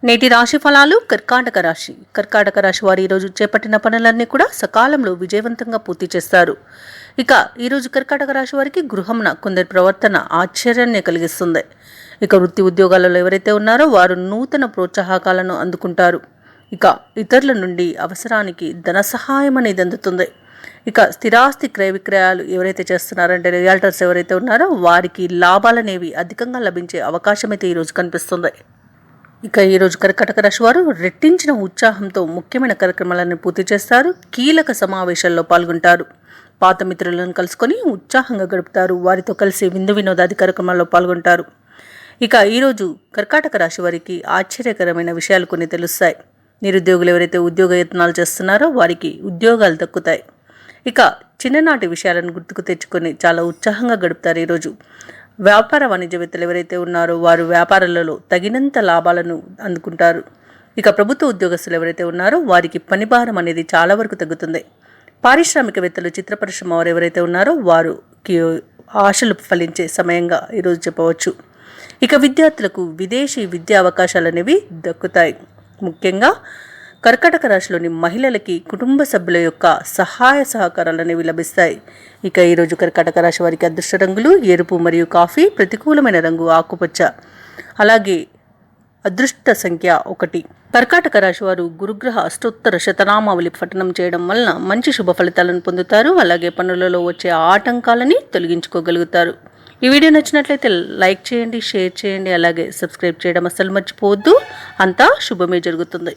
నేటి రాశి ఫలాలు. కర్కాటక రాశి వారు ఈరోజు చేపట్టిన పనులన్నీ కూడా సకాలంలో విజయవంతంగా పూర్తి చేస్తారు. ఇక ఈరోజు కర్కాటక రాశి వారికి గృహంన కొందరి ప్రవర్తన ఆశ్చర్యాన్ని కలిగిస్తుంది. ఇక వృత్తి ఉద్యోగాలలో ఎవరైతే ఉన్నారో వారు నూతన ప్రోత్సాహకాలను అందుకుంటారు. ఇక ఇతరుల నుండి అవసరానికి ధన సహాయం అనేది అందుతుంది. ఇక స్థిరాస్తి క్రయ విక్రయాలు ఎవరైతే చేస్తున్నారంటే రియాల్టర్స్ ఎవరైతే ఉన్నారో వారికి లాభాలనేవి అధికంగా లభించే అవకాశం అయితే ఈరోజు కనిపిస్తుంది. ఇక ఈరోజు కర్కాటక రాశి వారు రెట్టించిన ఉత్సాహంతో ముఖ్యమైన కార్యక్రమాలను పూర్తి చేస్తారు. కీలక సమావేశాల్లో పాల్గొంటారు. పాత మిత్రులను కలుసుకొని ఉత్సాహంగా గడుపుతారు. వారితో కలిసి విందు వినోదాది కార్యక్రమాల్లో పాల్గొంటారు. ఇక ఈరోజు కర్కాటక రాశి వారికి ఆశ్చర్యకరమైన విషయాలు కొన్ని తెలుస్తాయి. నిరుద్యోగులు ఎవరైతే ఉద్యోగ యత్నాలు చేస్తున్నారో వారికి ఉద్యోగాలు దక్కుతాయి. ఇక చిన్ననాటి విషయాలను గుర్తుకు తెచ్చుకొని చాలా ఉత్సాహంగా గడుపుతారు. ఈరోజు వ్యాపార వాణిజ్యవేత్తలు ఎవరైతే ఉన్నారో వారు వ్యాపారాలలో తగినంత లాభాలను అందుకుంటారు. ఇక ప్రభుత్వ ఉద్యోగస్తులు ఎవరైతే ఉన్నారో వారికి పని భారం అనేది చాలా వరకు తగ్గుతుంది. పారిశ్రామికవేత్తలు, చిత్ర పరిశ్రమ వారు ఎవరైతే ఉన్నారో వారికి ఆశలు ఫలించే సమయంగా ఈరోజు చెప్పవచ్చు. ఇక విద్యార్థులకు విదేశీ విద్యా అవకాశాలు అనేవి దక్కుతాయి. ముఖ్యంగా కర్కాటక రాశిలోని మహిళలకి కుటుంబ సభ్యుల యొక్క సహాయ సహకారాలు అనేవి లభిస్తాయి. ఇక ఈరోజు కర్కాటక రాశి వారికి అదృష్ట రంగులు ఎరుపు మరియు కాఫీ, ప్రతికూలమైన రంగు ఆకుపచ్చ, అలాగే అదృష్ట సంఖ్య 1. కర్కాటక రాశి వారు గురుగ్రహ అష్టోత్తర శతనామావళి పఠనం చేయడం వలన మంచి శుభ ఫలితాలను పొందుతారు. అలాగే పనులలో వచ్చే ఆటంకాలని తొలగించుకోగలుగుతారు. ఈ వీడియో నచ్చినట్లయితే లైక్ చేయండి, షేర్ చేయండి, అలాగే సబ్స్క్రైబ్ చేయడం అస్సలు మర్చిపోవద్దు. అంతా శుభమే జరుగుతుంది.